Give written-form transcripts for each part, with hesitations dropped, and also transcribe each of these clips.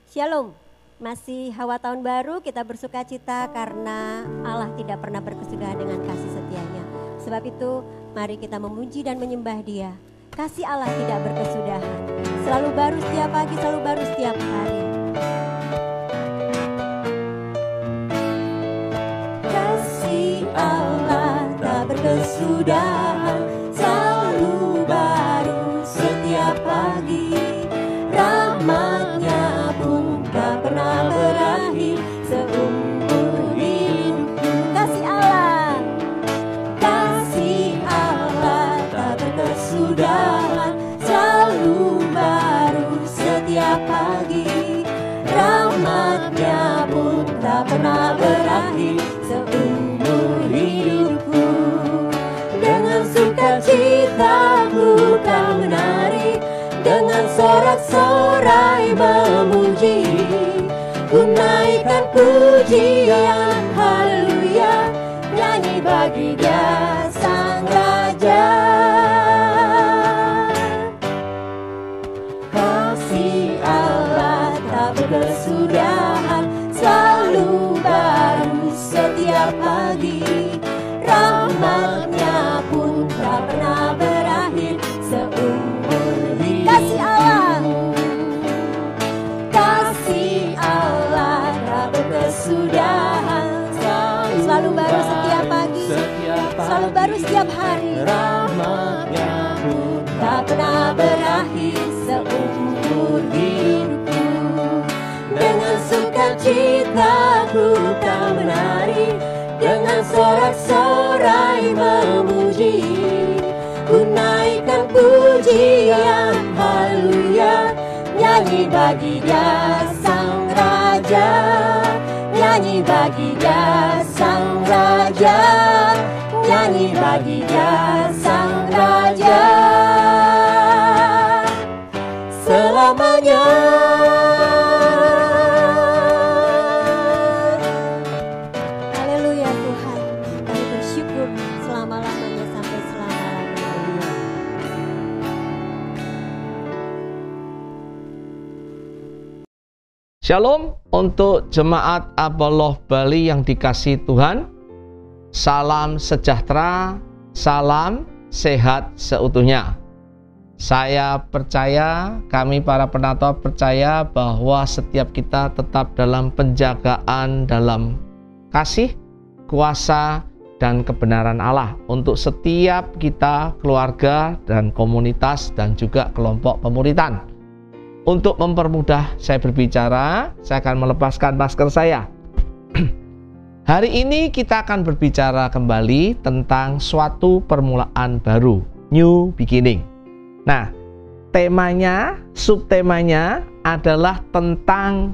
Shalom, masih hawa tahun baru, kita bersuka cita karena Allah tidak pernah berkesudahan dengan kasih setianya. Sebab itu mari kita memuji dan menyembah Dia. Kasih Allah tidak berkesudahan, selalu baru setiap pagi, selalu baru setiap hari. Kasih Allah tak berkesudahan, selalu baru setiap pagi. Rahmatnya pun tak pernah berakhir seumur hidupku. Kasih Allah tak berkesudahan, selalu baru setiap pagi. Rahmatnya pun tak pernah berakhir seumur hidupku. Dengan sukacita ku kan menari, dengan sorak-sorai memuji, ku naikkan pujian, haleluya, nyanyi bagi Dia Sang Raja. Kasih Allah tak berkesudahan, selalu baru setiap pagi. Rahmatnya pun tak pernah berakhir seumur hidup. Kasih Allah tak berkesudahan, selalu baru setiap pagi, selalu baru setiap hari. Rahmatnya pun tak pernah berakhir seumur hidupku. Dengan sukacita ku kan menari, dengan sorak-sorai memuji, ku naikkan pujian, haleluya, nyanyi bagi Dia Sang Raja, nyanyi bagi Dia Sang Raja, nyanyi bagi Dia Sang Raja. Selamanya haleluya Tuhan, kami bersyukur selama-lamanya sampai selama-lamanya. Shalom untuk jemaat Apollo Bali yang dikasihi Tuhan. Salam sejahtera, salam sehat seutuhnya. Saya percaya, kami para penatua percaya bahwa setiap kita tetap dalam penjagaan, dalam kasih, kuasa, dan kebenaran Allah untuk setiap kita, keluarga, dan komunitas, dan juga kelompok pemuritan. Untuk mempermudah saya berbicara, saya akan melepaskan masker saya. Hari ini kita akan berbicara kembali tentang suatu permulaan baru, new beginning. Nah, temanya, subtemanya adalah tentang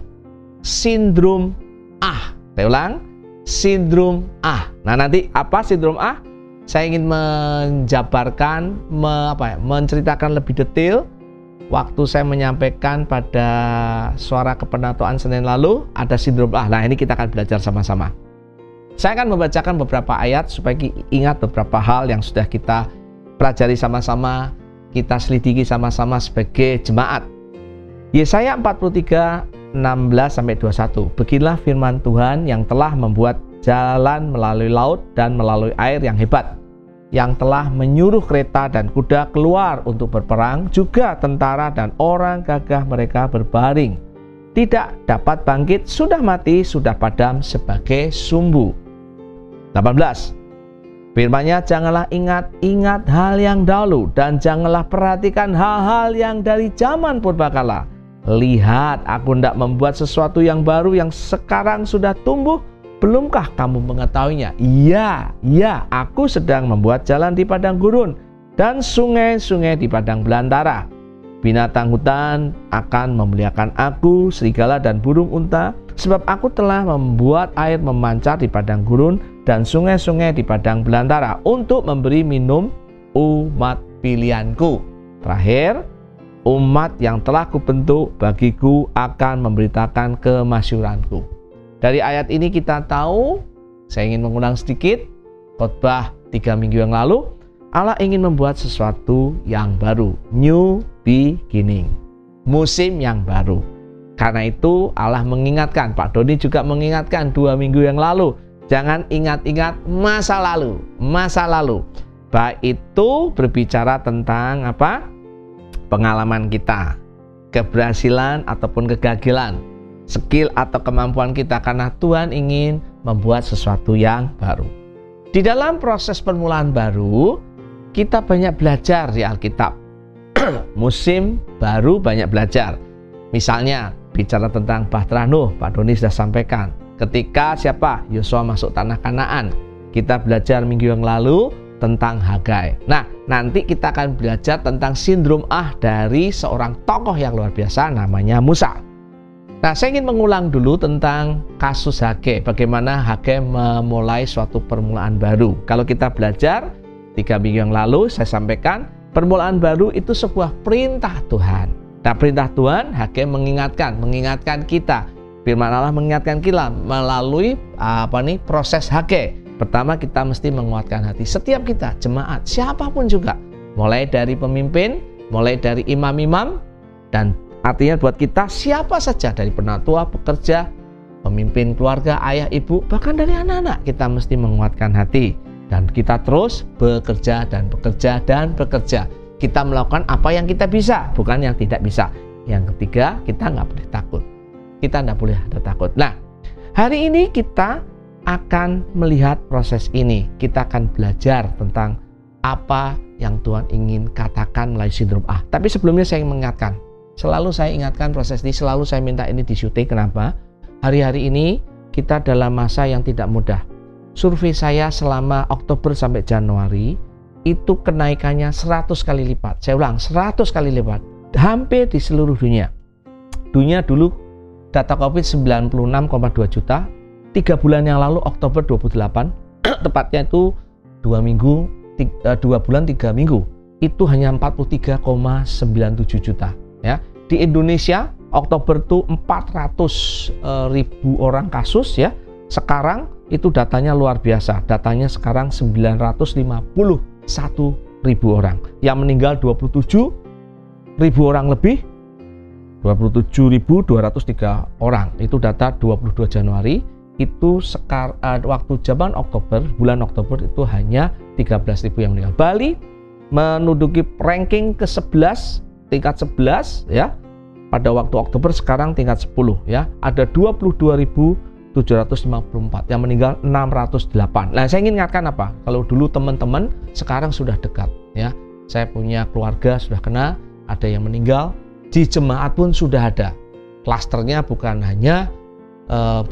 sindrom A. Saya ulang, sindrom A. Nah, nanti apa sindrom A? Saya ingin menjabarkan, menceritakan lebih detail. Waktu saya menyampaikan pada suara kepenatuan Senin lalu, ada sindrom A. Nah, ini kita akan belajar sama-sama. Saya akan membacakan beberapa ayat supaya ingat beberapa hal yang sudah kita pelajari sama-sama, kita selidiki sama-sama sebagai jemaat. Yesaya 43, 16-21. Beginilah firman Tuhan yang telah membuat jalan melalui laut dan melalui air yang hebat, yang telah menyuruh kereta dan kuda keluar untuk berperang, juga tentara dan orang gagah mereka berbaring. Tidak dapat bangkit, sudah mati, sudah padam sebagai sumbu. 18. Firman-Nya, janganlah ingat hal yang dahulu, dan janganlah perhatikan hal-hal yang dari zaman purbakala. Lihat, aku hendak membuat sesuatu yang baru yang sekarang sudah tumbuh. Belumkah kamu mengetahuinya? Iya, aku sedang membuat jalan di padang gurun dan sungai-sungai di padang belantara. Binatang hutan akan memuliakan aku, serigala dan burung unta, sebab aku telah membuat air memancar di padang gurun dan sungai-sungai di padang belantara untuk memberi minum umat pilihanku. Terakhir, umat yang telah kubentuk bagiku akan memberitakan kemasyhuranku. Dari ayat ini kita tahu, saya ingin mengulang sedikit khotbah 3 minggu yang lalu, Allah ingin membuat sesuatu yang baru, new beginning, musim yang baru. Karena itu Allah mengingatkan, Pak Doni juga mengingatkan 2 minggu yang lalu, jangan ingat-ingat masa lalu. Masa lalu, baik itu berbicara tentang apa? Pengalaman kita, keberhasilan ataupun kegagalan, skill atau kemampuan kita, karena Tuhan ingin membuat sesuatu yang baru. Di dalam proses permulaan baru, kita banyak belajar di Alkitab. Musim baru banyak belajar. Misalnya bicara tentang Bahtera Nuh, Pak Doni sudah sampaikan. Ketika siapa? Yosua masuk tanah Kanaan. Kita belajar minggu yang lalu tentang Hagai. Nah, nanti kita akan belajar tentang sindrom dari seorang tokoh yang luar biasa namanya Musa. Nah, saya ingin mengulang dulu tentang kasus Hagai. Bagaimana Hagai memulai suatu permulaan baru. Kalau kita belajar 3 minggu yang lalu, saya sampaikan permulaan baru itu sebuah perintah Tuhan. Nah, perintah Tuhan, Hagai mengingatkan kita. Firman Allah mengingatkan kita melalui proses Hagai. Pertama, kita mesti menguatkan hati. Setiap kita, jemaat, siapapun juga, mulai dari pemimpin, mulai dari imam-imam, dan artinya buat kita siapa saja, dari penatua, pekerja, pemimpin keluarga, ayah, ibu, bahkan dari anak-anak, kita mesti menguatkan hati. Dan kita terus bekerja dan bekerja dan bekerja. Kita melakukan apa yang kita bisa, bukan yang tidak bisa. Yang ketiga, kita nggak boleh takut. Kita nggak boleh ada takut. Nah, hari ini kita akan melihat proses ini. Kita akan belajar tentang apa yang Tuhan ingin katakan melalui sindrom A. Tapi sebelumnya saya ingin mengingatkan, selalu saya ingatkan proses ini, selalu saya minta ini di-syuting. Kenapa? Hari-hari ini kita dalam masa yang tidak mudah. Survei saya selama Oktober sampai Januari, itu kenaikannya 100 kali lipat. Saya ulang, 100 kali lipat. Hampir di seluruh dunia. Dunia dulu data COVID 96,2 juta. 3 bulan yang lalu, Oktober 28, tepatnya itu 2 bulan 3 minggu. Itu hanya 43,97 juta. Ya. Di Indonesia, Oktober itu 400.000 orang kasus. Ya. Sekarang itu datanya luar biasa. Datanya sekarang 951.000 orang. Yang meninggal 27.000 orang lebih. 27.203 orang. Itu data 22 Januari. Itu waktu zaman Oktober, bulan Oktober itu hanya 13.000 yang meninggal. Bali menduduki ranking ke-11, tingkat 11 ya. Pada waktu Oktober, sekarang tingkat 10 ya. Ada 22.754, yang meninggal 608. Nah, saya ingin ingatkan apa? Kalau dulu teman-teman, sekarang sudah dekat ya. Saya punya keluarga sudah kena, ada yang meninggal. Di jemaat pun sudah ada. Klasternya bukan hanya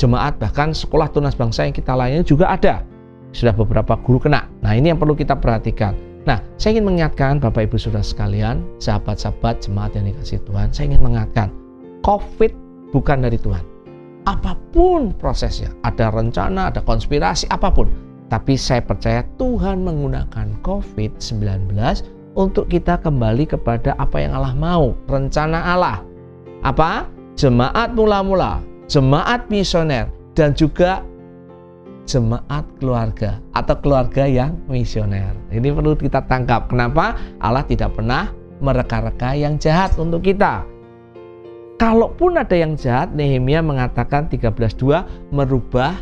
jemaat, bahkan sekolah tunas bangsa yang kita layani juga ada. Sudah beberapa guru kena. Nah, ini yang perlu kita perhatikan. Nah, saya ingin mengingatkan Bapak Ibu Saudara sekalian, sahabat-sahabat jemaat yang dikasihi Tuhan, saya ingin mengingatkan, COVID bukan dari Tuhan. Apapun prosesnya, ada rencana, ada konspirasi, apapun. Tapi saya percaya Tuhan menggunakan COVID-19 untuk kita kembali kepada apa yang Allah mau, rencana Allah. Apa? Jemaat mula-mula, jemaat misioner, dan juga jemaat keluarga atau keluarga yang misioner. Ini perlu kita tangkap. Kenapa? Allah tidak pernah mereka-reka yang jahat untuk kita. Kalaupun ada yang jahat, Nehemia mengatakan 13:2 merubah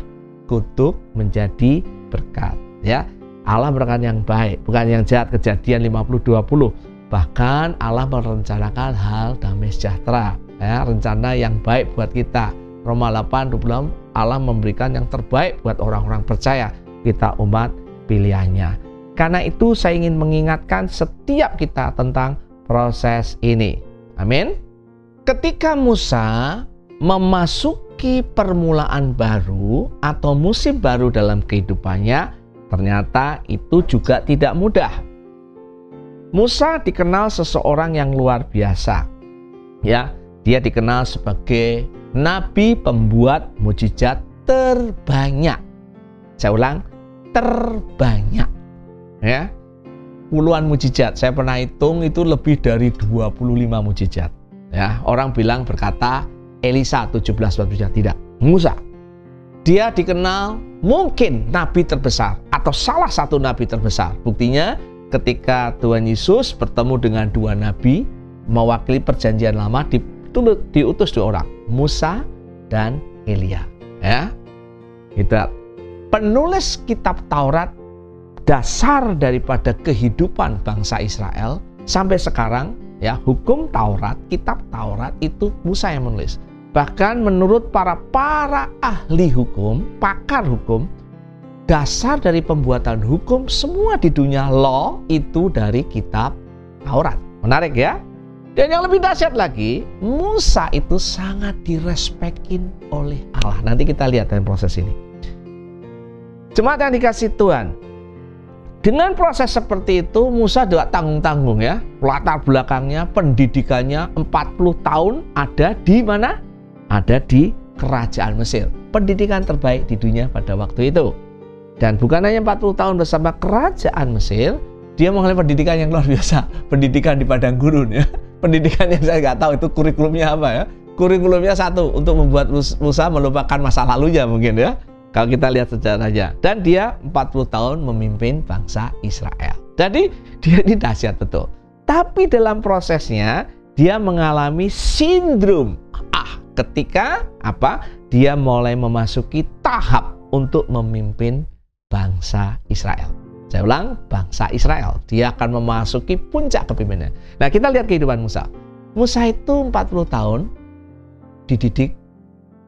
kutuk menjadi berkat. Ya, Allah berkat yang baik, bukan yang jahat. Kejadian 50:20. Bahkan Allah merencanakan hal damai sejahtera. Ya, rencana yang baik buat kita. Roma 8:26, Allah memberikan yang terbaik buat orang-orang percaya. Kita umat pilihannya. Karena itu saya ingin mengingatkan setiap kita tentang proses ini. Amin. Ketika Musa memasuki permulaan baru atau musim baru dalam kehidupannya, ternyata itu juga tidak mudah. Musa dikenal seseorang yang luar biasa. Ya, dia dikenal sebagai nabi pembuat mukjizat terbanyak. Saya ulang, terbanyak. Ya. Puluhan mukjizat. Saya pernah hitung itu lebih dari 25 mukjizat. Ya, orang berkata Elisa 17 mukjizat, tidak. Musa. Dia dikenal mungkin nabi terbesar atau salah satu nabi terbesar. Buktinya ketika Tuhan Yesus bertemu dengan 2 nabi mewakili perjanjian lama di diutus 2 orang, Musa dan Elia. Ya, kita penulis kitab Taurat, dasar daripada kehidupan bangsa Israel sampai sekarang, ya, hukum Taurat, kitab Taurat itu Musa yang menulis. Bahkan menurut para ahli hukum, pakar hukum, dasar dari pembuatan hukum semua di dunia law itu dari kitab Taurat. Menarik ya? Dan yang lebih dahsyat lagi, Musa itu sangat direspekin oleh Allah. Nanti kita lihat dalam proses ini. Jemaat yang dikasih Tuhan, dengan proses seperti itu Musa tidak tanggung-tanggung ya. Latar belakangnya, pendidikannya 40 tahun ada di mana? Ada di kerajaan Mesir. Pendidikan terbaik di dunia pada waktu itu. Dan bukan hanya 40 tahun bersama kerajaan Mesir, dia mengalami pendidikan yang luar biasa. Pendidikan di padang gurun ya. Pendidikan yang saya nggak tahu itu kurikulumnya apa ya. Kurikulumnya satu, untuk membuat Musa melupakan masa lalunya mungkin ya. Kalau kita lihat sejarahnya. Dan dia 40 tahun memimpin bangsa Israel. Jadi dia ini dahsyat betul. Tapi dalam prosesnya dia mengalami sindrom ketika dia mulai memasuki tahap untuk memimpin bangsa Israel. Saya ulang, bangsa Israel. Dia akan memasuki puncak kepemimpinan. Nah, kita lihat kehidupan Musa. Musa itu 40 tahun dididik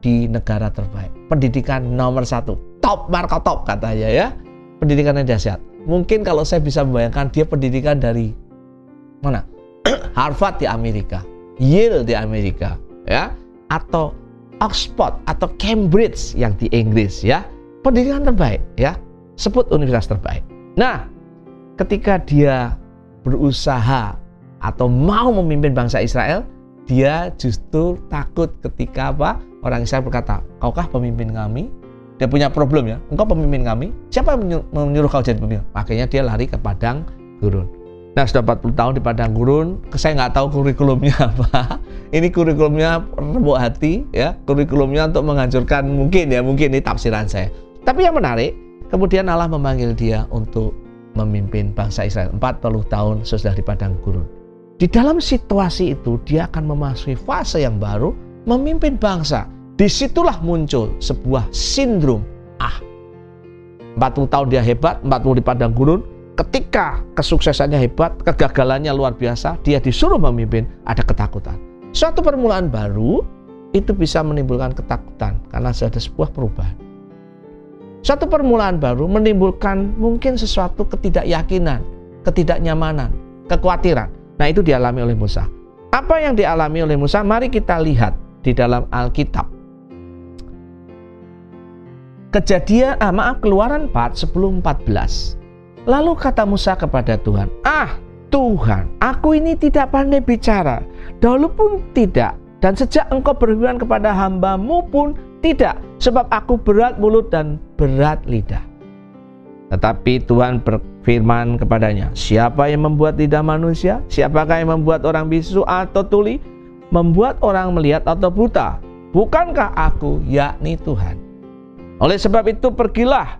di negara terbaik. Pendidikan nomor 1. Top, marka top katanya ya. Pendidikannya dahsyat. Mungkin kalau saya bisa membayangkan dia pendidikan dari mana? Harvard di Amerika, Yale di Amerika, ya, atau Oxford atau Cambridge yang di Inggris ya. Pendidikan terbaik ya. Sebut universitas terbaik. Nah, ketika dia berusaha atau mau memimpin bangsa Israel, dia justru takut ketika orang Israel berkata, "Kaukah pemimpin kami?" Dia punya problem ya. "Engkau pemimpin kami? Siapa yang menyuruh kau jadi pemimpin?" Makanya dia lari ke padang gurun. Nah, sudah 40 tahun di padang gurun, saya nggak tahu kurikulumnya apa. Ini kurikulumnya remuk hati ya. Kurikulumnya untuk menghancurkan mungkin ini tafsiran saya. Tapi yang menarik, kemudian Allah memanggil dia untuk memimpin bangsa Israel 40 tahun sesudah di padang gurun. Di dalam situasi itu dia akan memasuki fase yang baru, memimpin bangsa. Disitulah muncul sebuah sindrom 40 tahun dia hebat, 40 di padang gurun. Ketika kesuksesannya hebat, kegagalannya luar biasa, dia disuruh memimpin, ada ketakutan. Suatu permulaan baru itu bisa menimbulkan ketakutan karena ada sebuah perubahan. Suatu permulaan baru menimbulkan mungkin sesuatu ketidakyakinan, ketidaknyamanan, kekhawatiran. Nah, itu dialami oleh Musa. Apa yang dialami oleh Musa? Mari kita lihat di dalam Alkitab. Keluaran 4, 10-14. Lalu kata Musa kepada Tuhan, Tuhan, aku ini tidak pandai bicara, dahulu pun tidak, dan sejak engkau berfirman kepada hamba-Mu pun tidak, sebab aku berat mulut dan berat lidah. Tetapi Tuhan berfirman kepadanya, siapa yang membuat lidah manusia? Siapakah yang membuat orang bisu atau tuli? Membuat orang melihat atau buta? Bukankah aku, yakni Tuhan? Oleh sebab itu pergilah,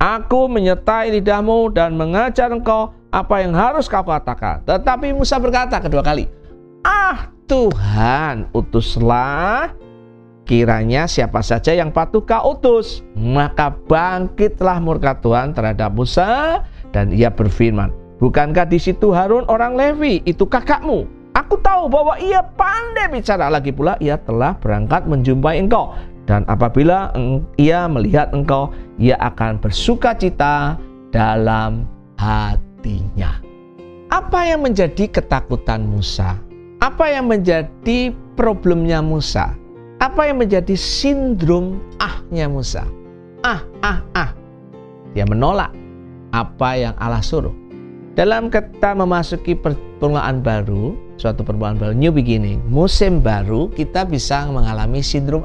aku menyertai lidahmu dan mengajar engkau apa yang harus kau katakan. Tetapi Musa berkata kedua kali, Tuhan, utuslah kiranya siapa saja yang patut kau utus. Maka bangkitlah murka Tuhan terhadap Musa dan ia berfirman, bukankah di situ Harun orang Levi, itu kakakmu? Aku tahu bahwa ia pandai bicara, lagi pula ia telah berangkat menjumpai engkau. Dan apabila ia melihat engkau, ia akan bersuka cita dalam hatinya. Apa yang menjadi ketakutan Musa? Apa yang menjadi problemnya Musa? Apa yang menjadi sindrom ahnya Musa? Dia menolak apa yang Allah suruh. Dalam kita memasuki permulaan baru, suatu permulaan baru, new beginning, musim baru, kita bisa mengalami sindrom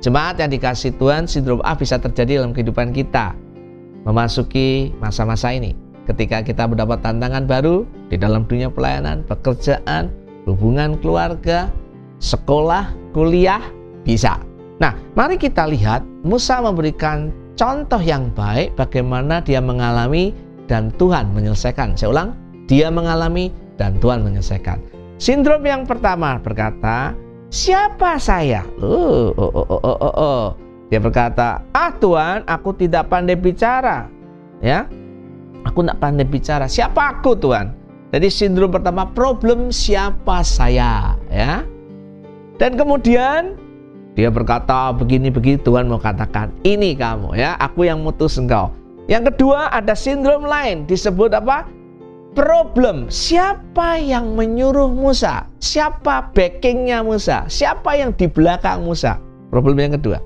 Jemaat yang dikasih Tuhan, sindrom bisa terjadi dalam kehidupan kita. Memasuki masa-masa ini, ketika kita mendapat tantangan baru di dalam dunia pelayanan, pekerjaan, hubungan keluarga, sekolah, kuliah, bisa. Nah, mari kita lihat Musa memberikan contoh yang baik bagaimana dia mengalami dan Tuhan menyelesaikan. Saya ulang, dia mengalami dan Tuhan menyelesaikan. Sindrom yang pertama berkata, siapa saya? Dia berkata, Tuhan, aku tidak pandai bicara. Ya, aku tidak pandai bicara. Siapa aku, Tuhan? Jadi sindrom pertama, problem siapa saya, ya. Dan kemudian dia berkata begini-begini, Tuhan mau katakan, ini kamu, ya, aku yang mutus engkau. Yang kedua, ada sindrom lain disebut apa? Problem siapa yang menyuruh Musa? Siapa backingnya Musa? Siapa yang di belakang Musa? Problem yang kedua.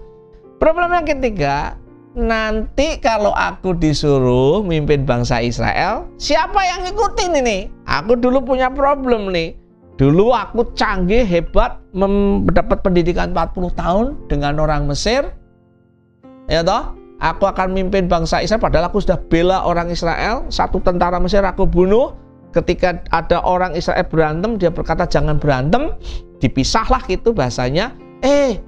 Problem yang ketiga, nanti kalau aku disuruh mimpin bangsa Israel, siapa yang ngikutin ini? Aku dulu punya problem nih. Dulu aku canggih, hebat, mendapat pendidikan 40 tahun dengan orang Mesir. Ya toh? Aku akan mimpin bangsa Israel, padahal aku sudah bela orang Israel. Satu tentara Mesir aku bunuh. Ketika ada orang Israel berantem, dia berkata jangan berantem. Dipisahlah gitu bahasanya.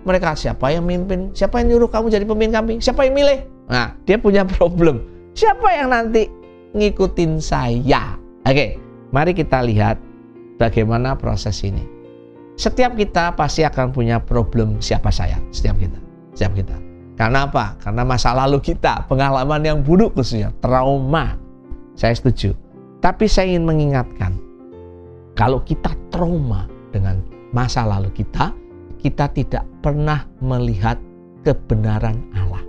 Mereka siapa yang mimpin? Siapa yang nyuruh kamu jadi pemimpin kami? Siapa yang milih? Nah, dia punya problem. Siapa yang nanti ngikutin saya? Oke, mari kita lihat bagaimana proses ini. Setiap kita pasti akan punya problem siapa saya. Setiap kita. Karena apa? Karena masa lalu kita, pengalaman yang buruk khususnya, trauma. Saya setuju. Tapi saya ingin mengingatkan, kalau kita trauma dengan masa lalu kita tidak pernah melihat kebenaran Allah.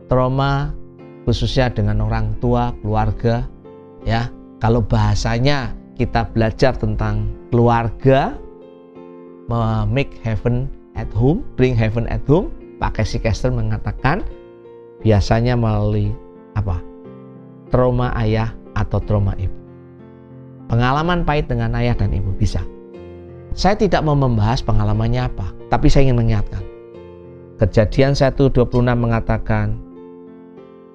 Trauma khususnya dengan orang tua, keluarga, ya. Kalau bahasanya kita belajar tentang keluarga, make heaven at home, bring heaven at home, Pak Casey Caster mengatakan biasanya melalui apa? Trauma ayah atau trauma ibu. Pengalaman pahit dengan ayah dan ibu bisa. Saya tidak mau membahas pengalamannya apa, tapi saya ingin mengingatkan. Kejadian 1:26 mengatakan,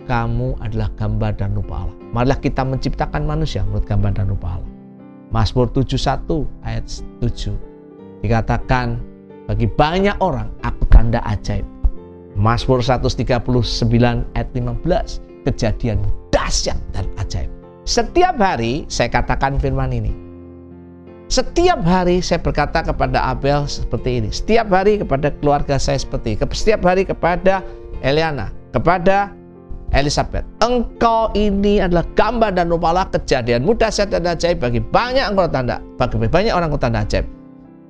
kamu adalah gambar dan rupa Allah. Marilah kita menciptakan manusia menurut gambar dan rupa Allah. Mazmur 71 ayat 7 dikatakan, bagi banyak orang aku tanda ajaib. Mazmur 139 ayat 15, kejadian dahsyat dan ajaib. Setiap hari saya katakan firman ini. Setiap hari saya berkata kepada Abel seperti ini. Setiap hari kepada keluarga saya seperti ini. Setiap hari kepada Eliana, kepada Elizabeth. Engkau ini adalah gambar dan rupa Allah, kejadianmu dahsyat dan ajaib bagi banyak orang kau tanda ajaib.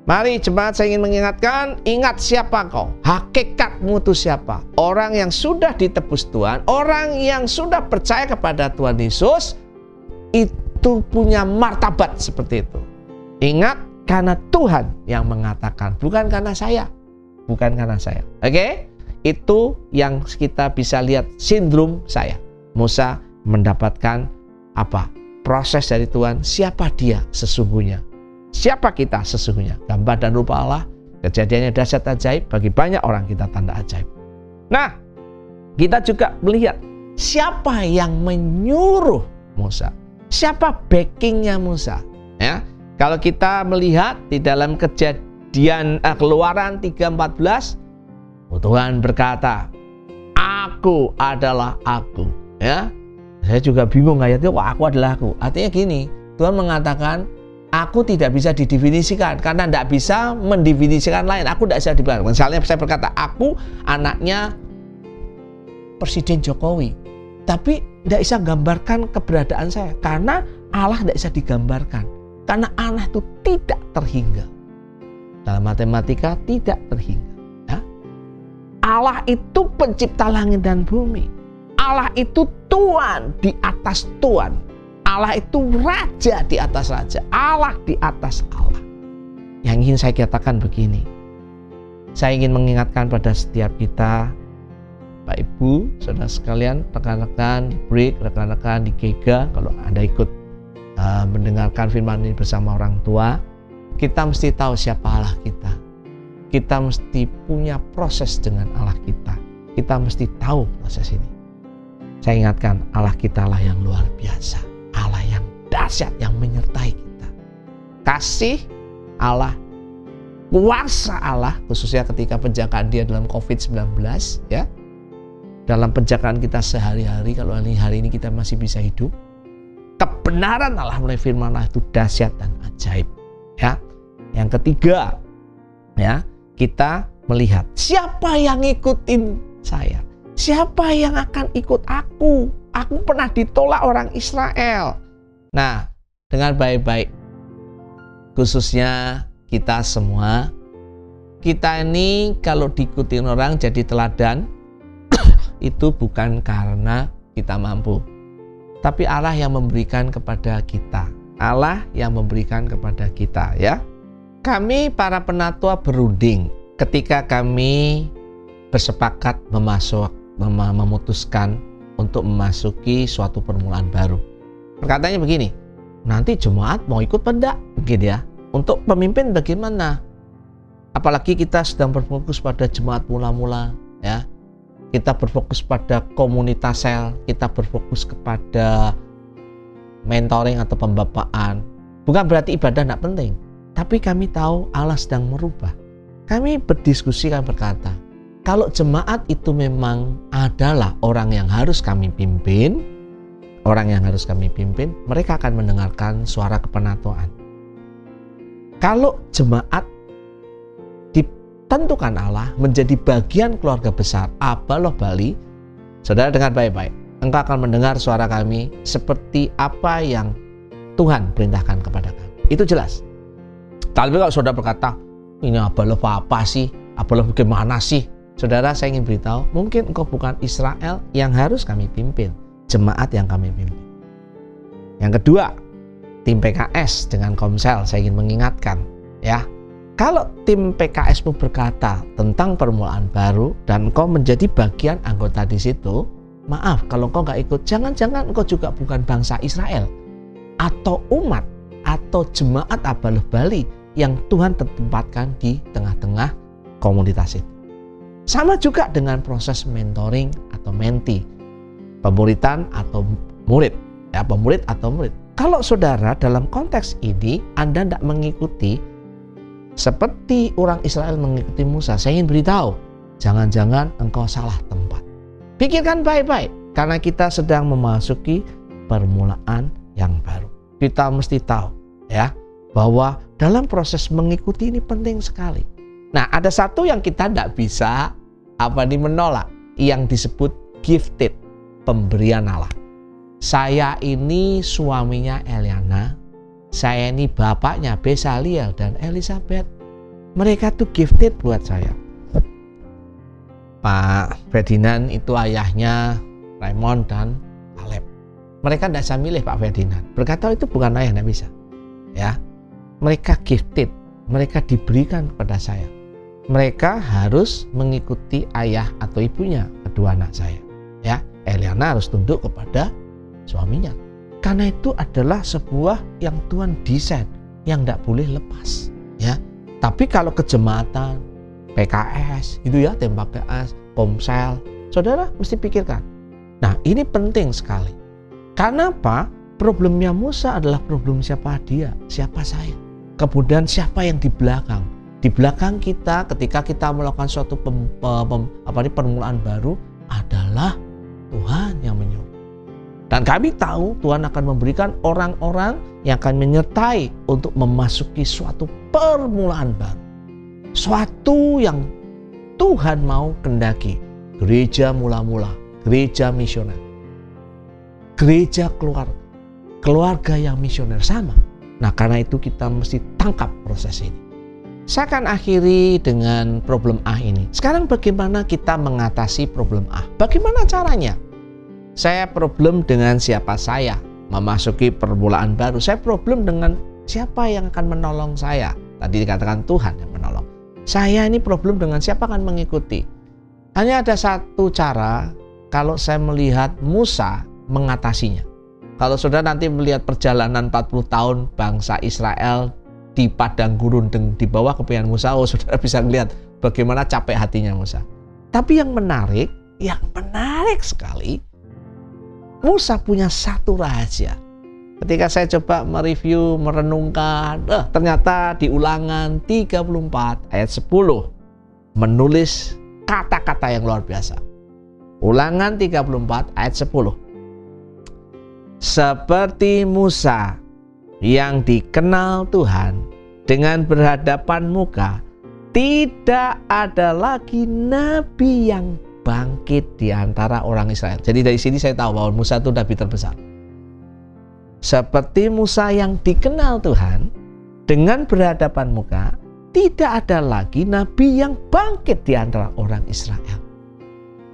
Mari jemaat, saya ingin mengingatkan, ingat siapa kau, hakikatmu itu siapa. Orang yang sudah ditebus Tuhan, orang yang sudah percaya kepada Tuhan Yesus, itu punya martabat seperti itu. Ingat, karena Tuhan yang mengatakan, bukan karena saya. Oke? Itu yang kita bisa lihat sindrom saya. Musa mendapatkan apa? Proses dari Tuhan, siapa dia sesungguhnya. Siapa kita sesungguhnya? Gambar dan rupa Allah, kejadiannya dahsyat ajaib, bagi banyak orang kita tanda ajaib. Nah, kita juga melihat siapa yang menyuruh Musa. Siapa backingnya Musa? Ya, kalau kita melihat di dalam kejadian Keluaran 3:14, Tuhan berkata, aku adalah aku. Ya, saya juga bingung ayatnya, aku adalah aku. Artinya gini, Tuhan mengatakan, aku tidak bisa didefinisikan karena tidak bisa mendefinisikan lain. Aku tidak bisa dibilang. Misalnya saya berkata, aku anaknya Presiden Jokowi, tapi tidak bisa menggambarkan keberadaan saya karena Allah tidak bisa digambarkan. Karena Allah itu tidak terhingga. Dalam matematika tidak terhingga. Ya? Allah itu pencipta langit dan bumi. Allah itu Tuhan di atas Tuhan. Allah itu raja di atas raja. Allah di atas Allah. Yang ingin saya katakan begini. Saya ingin mengingatkan pada setiap kita, Pak Ibu, saudara sekalian, rekan-rekan di break, rekan-rekan di Gega, kalau Anda ikut mendengarkan firman ini bersama orang tua, kita mesti tahu siapa Allah kita. Kita mesti punya proses dengan Allah kita. Kita mesti tahu proses ini. Saya ingatkan, Allah kita lah yang luar biasa. Allah yang dahsyat, yang menyertai kita. Kasih Allah, kuasa Allah, khususnya ketika penjagaan dia dalam COVID-19, ya. Dalam penjagaan kita sehari-hari, kalau hari ini kita masih bisa hidup. Kebenaran Allah melalui firman Allah itu dahsyat dan ajaib. Ya. Yang ketiga, ya, kita melihat siapa yang ngikutin saya, siapa yang akan ikut aku. Aku pernah ditolak orang Israel. Nah, dengan baik-baik, khususnya kita semua, kita ini kalau diikutin orang jadi teladan, itu bukan karena kita mampu, tapi Allah yang memberikan kepada kita. Allah yang memberikan kepada kita, ya. Kami para penatua berunding ketika kami bersepakat memutuskan untuk memasuki suatu permulaan baru. Perkataannya begini, nanti jemaat mau ikut enggak? Gitu ya. Untuk pemimpin bagaimana? Apalagi kita sedang berfokus pada jemaat mula-mula, ya. Kita berfokus pada komunitas sel, kita berfokus kepada mentoring atau pembapaan. Bukan berarti ibadah tidak penting, tapi kami tahu Allah sedang merubah. Kami berdiskusi, kami berkata, kalau jemaat itu memang adalah orang yang harus kami pimpin, mereka akan mendengarkan suara kepenatuaan. Kalau jemaat ditentukan Allah menjadi bagian keluarga besar Abaloh Bali, saudara dengar baik-baik, engkau akan mendengar suara kami seperti apa yang Tuhan perintahkan kepada kami. Itu jelas. Tapi kalau saudara berkata, ini Abaloh apa sih? Abaloh bagaimana sih? Saudara, saya ingin beritahu, mungkin engkau bukan Israel yang harus kami pimpin, jemaat yang kami pimpin. Yang kedua, tim PKS dengan Komsel, saya ingin mengingatkan, ya. Kalau tim PKSmu berkata tentang permulaan baru dan engkau menjadi bagian anggota di situ, maaf kalau engkau nggak ikut, jangan-jangan engkau juga bukan bangsa Israel atau umat atau jemaat Abaloh Bali yang Tuhan tempatkan di tengah-tengah komunitas itu. Sama juga dengan proses mentoring atau menti, pemuritan atau murid, ya, pemurid atau murid. Kalau saudara dalam konteks ini Anda tidak mengikuti seperti orang Israel mengikuti Musa, saya ingin beritahu, jangan-jangan engkau salah tempat. Pikirkan baik-baik, karena kita sedang memasuki permulaan yang baru. Kita mesti tahu, ya, bahwa dalam proses mengikuti ini penting sekali. Nah, ada satu yang kita tidak bisa menolak, yang disebut gifted, pemberian Allah. Saya ini suaminya Eliana, saya ini bapaknya Besaliel dan Elizabeth. Mereka tuh gifted buat saya. Pak Ferdinand itu ayahnya Raymond dan Caleb. Mereka tidak bisa milih Pak Ferdinand. Berkata itu bukan ayah, tidak bisa. Ya, mereka gifted, mereka diberikan kepada saya. Mereka harus mengikuti ayah atau ibunya kedua anak saya. Ya, Eliana harus tunduk kepada suaminya. Karena itu adalah sebuah yang Tuhan desain yang tidak boleh lepas, ya. Tapi kalau kejemaatan, PKS, itu ya, tim PKS, Komsel, saudara mesti pikirkan. Nah, ini penting sekali. Karena apa? Problemnya Musa adalah problem siapa dia, siapa saya. Kemudian siapa yang di belakang? Di belakang kita ketika kita melakukan suatu permulaan baru adalah Tuhan yang menyuruh. Dan kami tahu Tuhan akan memberikan orang-orang yang akan menyertai untuk memasuki suatu permulaan baru. Suatu yang Tuhan mau kendaki. Gereja mula-mula, gereja misioner, gereja keluarga yang misioner sama. Nah, karena itu kita mesti tangkap proses ini. Saya akan akhiri dengan problem A ini. Sekarang bagaimana kita mengatasi problem A? Bagaimana caranya? Saya problem dengan siapa saya memasuki permulaan baru. Saya problem dengan siapa yang akan menolong saya. Tadi dikatakan Tuhan yang menolong. Saya ini problem dengan siapa akan mengikuti. Hanya ada satu cara kalau saya melihat Musa mengatasinya. Kalau saudara nanti melihat perjalanan 40 tahun bangsa Israel di padang gurun di bawah kepemimpinan Musa, saudara bisa melihat bagaimana capek hatinya Musa. Tapi yang menarik sekali, Musa punya satu rahasia. Ketika saya coba mereview, merenungkan, ternyata di Ulangan 34 ayat 10 menulis kata-kata yang luar biasa. Ulangan 34 ayat 10. Seperti Musa yang dikenal Tuhan dengan berhadapan muka, tidak ada lagi nabi yang bangkit di antara orang Israel. Jadi dari sini saya tahu bahwa Musa itu nabi terbesar. Seperti Musa yang dikenal Tuhan, dengan berhadapan muka, tidak ada lagi nabi yang bangkit di antara orang Israel.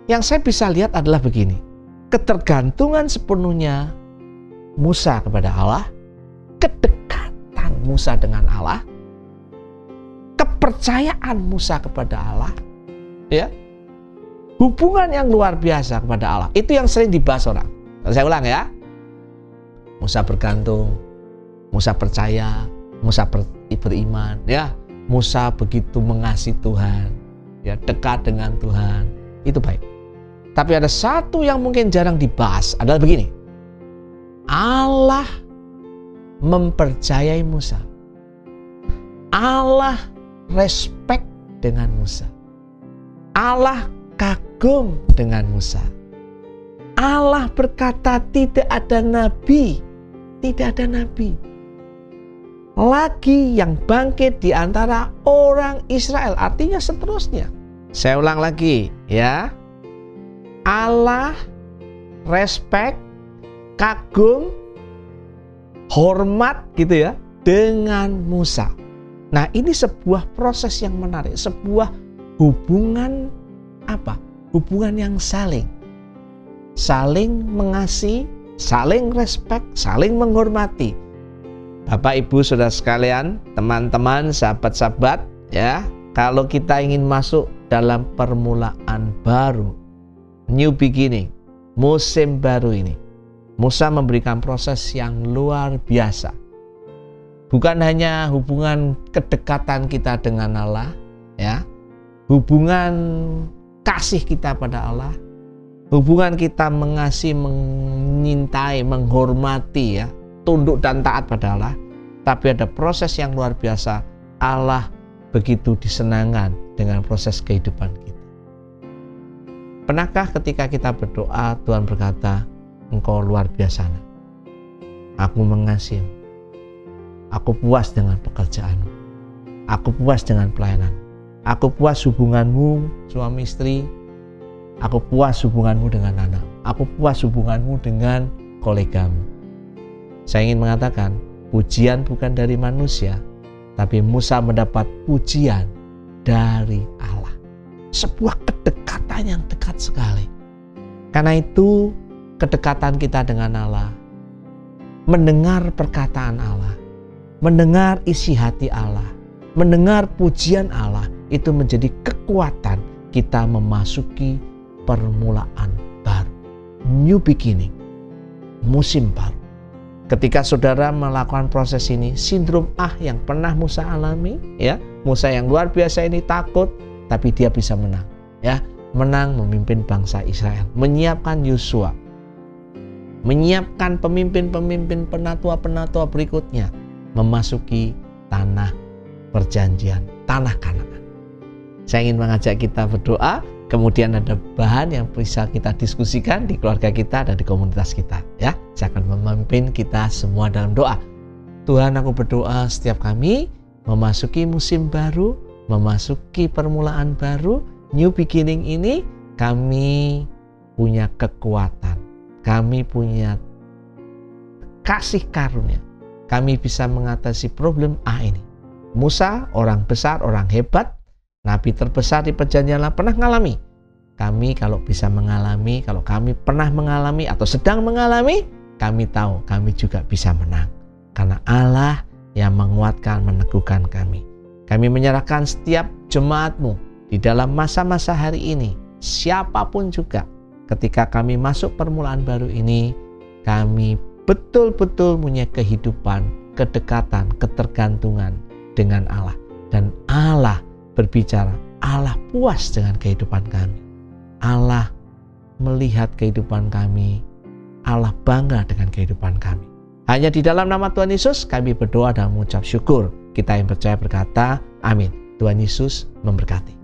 Yang saya bisa lihat adalah begini, ketergantungan sepenuhnya Musa kepada Allah, kedekatan Musa dengan Allah, kepercayaan Musa kepada Allah, ya, hubungan yang luar biasa kepada Allah. Itu yang sering dibahas orang. Saya ulang ya, Musa bergantung, Musa percaya, Musa beriman, ya, Musa begitu mengasihi Tuhan, ya, dekat dengan Tuhan. Itu baik. Tapi ada satu yang mungkin jarang dibahas adalah begini, Allah mempercayai Musa, Allah respect dengan Musa, Allah kagum dengan Musa, Allah berkata tidak ada nabi lagi yang bangkit di antara orang Israel. Artinya seterusnya. Saya ulang lagi ya, Allah respect, kagum, hormat gitu ya dengan Musa. Nah, ini sebuah proses yang menarik, sebuah hubungan apa? Hubungan yang saling mengasihi, saling respect, saling menghormati. Bapak, Ibu, Saudara sekalian, teman-teman, sahabat-sahabat, ya, kalau kita ingin masuk dalam permulaan baru, new beginning, musim baru ini, Musa memberikan proses yang luar biasa. Bukan hanya hubungan kedekatan kita dengan Allah, ya, hubungan kasih kita pada Allah, hubungan kita mengasihi, menyintai, menghormati, ya, tunduk dan taat pada Allah. Tapi ada proses yang luar biasa. Allah begitu disenangkan dengan proses kehidupan kita. Pernahkah ketika kita berdoa, Tuhan berkata, Engkau luar biasa, aku mengasihi, aku puas dengan pekerjaanmu, aku puas dengan pelayanan, aku puas hubunganmu suami istri, aku puas hubunganmu dengan anak, aku puas hubunganmu dengan kolegamu. Saya ingin mengatakan, pujian bukan dari manusia, tapi Musa mendapat pujian dari Allah. Sebuah kedekatan yang dekat sekali. Karena itu, kedekatan kita dengan Allah, mendengar perkataan Allah, mendengar isi hati Allah, mendengar pujian Allah, itu menjadi kekuatan kita memasuki permulaan baru, new beginning, musim baru. Ketika saudara melakukan proses ini, sindrom yang pernah Musa alami, ya, Musa yang luar biasa ini takut, tapi dia bisa menang, ya, menang memimpin bangsa Israel, menyiapkan Yosua, menyiapkan pemimpin-pemimpin penatua-penatua berikutnya memasuki tanah perjanjian, tanah Kanaan. Saya ingin mengajak kita berdoa, kemudian ada bahan yang bisa kita diskusikan di keluarga kita dan di komunitas kita, ya. Saya akan memimpin kita semua dalam doa. Tuhan, aku berdoa setiap kami memasuki musim baru, memasuki permulaan baru, new beginning ini, kami punya kekuatan, kami punya kasih karunia, kami bisa mengatasi problem ini. Musa, orang besar, orang hebat, nabi terbesar di perjanjian lama, pernah mengalami. Kami kalau bisa mengalami, kalau kami pernah mengalami atau sedang mengalami, kami tahu kami juga bisa menang. Karena Allah yang menguatkan, meneguhkan kami. Kami menyerahkan setiap jemaat-Mu di dalam masa-masa hari ini. Siapapun juga, ketika kami masuk permulaan baru ini, kami betul-betul punya kehidupan, kedekatan, ketergantungan dengan Allah. Dan Allah berbicara, Allah puas dengan kehidupan kami. Allah melihat kehidupan kami, Allah bangga dengan kehidupan kami. Hanya di dalam nama Tuhan Yesus kami berdoa dan mengucap syukur. Kita yang percaya berkata, amin. Tuhan Yesus memberkati.